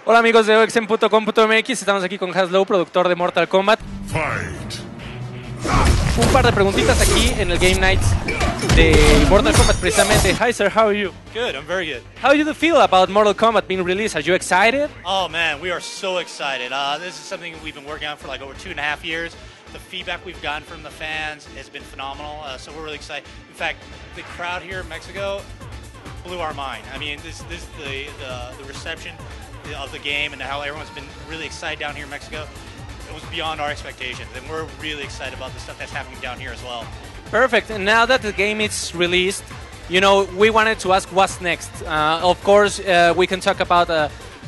Hola amigos de oxen.com.mx, estamos aquí con Haslow, productor de Mortal Kombat. Fight. Un par de preguntitas aquí en el Game Nights de Mortal Kombat precisamente. Hi sir, how are you? Good, I'm very good. How do you feel about Mortal Kombat being released? Are you excited? Oh man, we are so excited. This is something we've been working on for like over 2.5 years. The feedback we've gotten from the fans has been phenomenal, so we're really excited. In fact, the crowd here in Mexico blew our mind. I mean, the reception of the game and how everyone's been really excited down here in Mexico, it was beyond our expectations, and we're really excited about the stuff that's happening down here as well. Perfect. And now that the game is released, you know, we wanted to ask what's next. Of course, we can talk about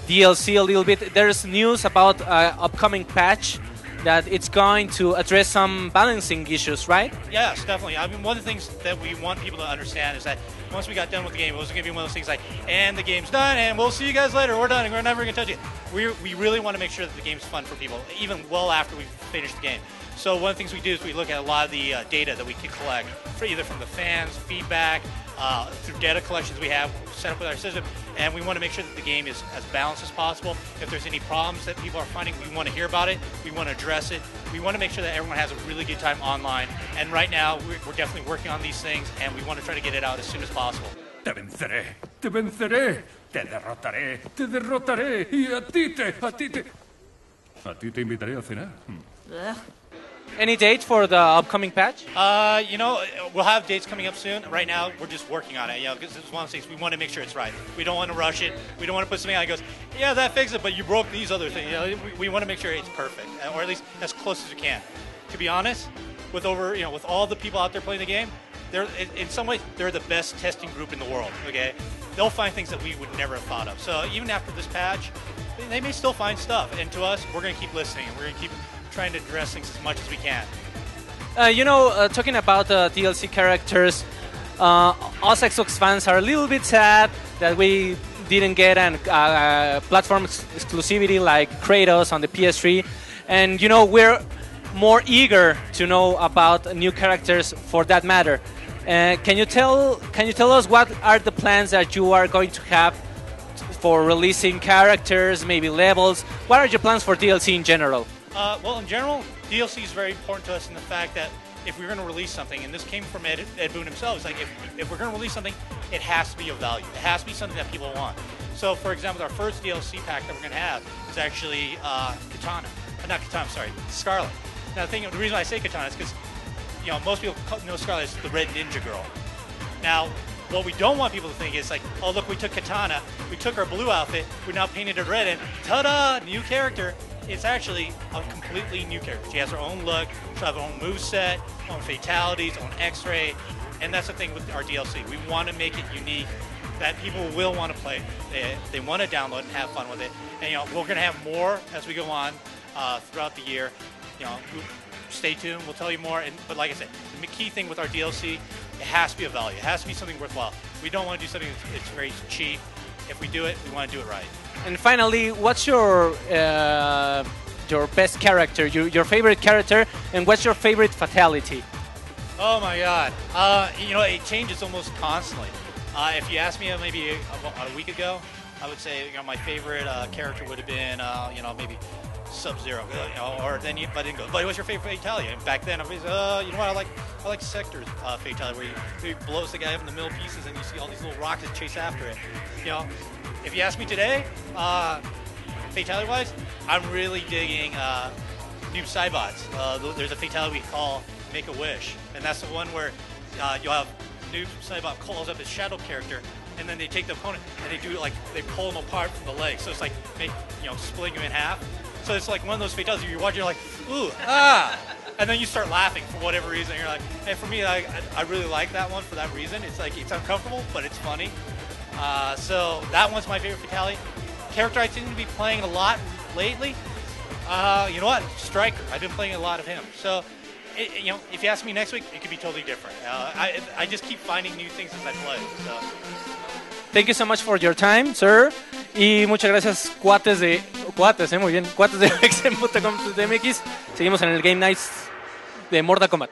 DLC a little bit. There's news about upcoming patch that it's going to address some balancing issues, right? Yes, definitely. I mean, one of the things that we want people to understand is that once we got done with the game, it wasn't going to be one of those things like, and the game's done, and we'll see you guys later, we're done, and we're never going to touch it. We really want to make sure that the game's fun for people, even well after we've finished the game. So one of the things we do is we look at a lot of the data that we can collect, either from the fans, feedback, through data collections we have set up with our system, and we want to make sure that the game is as balanced as possible. If there's any problems that people are finding, we want to hear about it, we want to address it, we want to make sure that everyone has a really good time online, and right now we're definitely working on these things, and we want to try to get it out as soon as possible. Te venceré, te venceré, te derrotaré, y a ti te invitaré a cenar. Any date for the upcoming patch? You know, we'll have dates coming up soon. Right now, we're just working on it, you know, because it's one of those things, we want to make sure it's right. We don't want to rush it. We don't want to put something out that goes, yeah, that fixes it, but you broke these other things. You know, we want to make sure it's perfect, or at least as close as we can. To be honest, with all the people out there playing the game, they're, in some ways, they're the best testing group in the world, okay? They'll find things that we would never have thought of. So even after this patch, they may still find stuff. And to us, we're going to keep listening, and we're going to keep trying to address things as much as we can. You know, talking about DLC characters, us Xbox fans are a little bit sad that we didn't get a platform exclusivity like Kratos on the PS3. And, you know, we're more eager to know about new characters for that matter. Can you tell us what are the plans that you are going to have for releasing characters, maybe levels? What are your plans for DLC in general? Well, in general, DLC is very important to us in the fact that if we're going to release something, and this came from Ed Boon himself, it's like if we're going to release something, it has to be of value. It has to be something that people want. So, for example, our first DLC pack that we're going to have is actually Scarlet. Now, the reason I say Katana is because, you know, most people know Scarlet as the Red Ninja Girl. Now, what we don't want people to think is like, oh, look, we took Katana, we took her blue outfit, we now painted it red, and ta-da, new character. It's actually a completely new character. She has her own look, she'll have her own moveset, own fatalities, own X-ray, and that's the thing with our DLC. We want to make it unique that people will want to play. They want to download and have fun with it. And, you know, we're going to have more as we go on throughout the year. You know, stay tuned. We'll tell you more. But like I said, the key thing with our DLC, it has to be of value. It has to be something worthwhile. We don't want to do something that's very cheap. If we do it, we want to do it right. And finally, what's your best character, your favorite character, and what's your favorite fatality? Oh my God! You know, it changes almost constantly. If you asked me maybe a week ago, I would say, you know, my favorite character would have been you know, maybe Sub-Zero, you know, or then but I didn't go. But what's your favorite fatality? And back then, I was, you know what? I like Sector's fatality, where he blows the guy up in the middle pieces, and you see all these little rockets chase after it. You know, if you ask me today, fatality-wise, I'm really digging Noob Saibot's. There's a fatality we call Make a Wish, and that's the one where you'll have Noob Saibot calls up his shadow character, and then they take the opponent and they do like they pull him apart from the legs. So it's like splitting him in half. So it's like one of those fatalities you're watching, you're like, ooh, ah, and then you start laughing for whatever reason. You're like, hey, for me, I really like that one for that reason. It's like it's uncomfortable, but it's funny. So that one's my favorite fatality. Character I seem to be playing a lot lately. You know what? Striker. I've been playing a lot of him. So, you know, if you ask me next week, it could be totally different. I just keep finding new things as I play. So. Thank you so much for your time, sir. Y muchas gracias, cuates, muy bien, cuates de oxen.com.mx. Seguimos en el Game Nights de Mortal Kombat.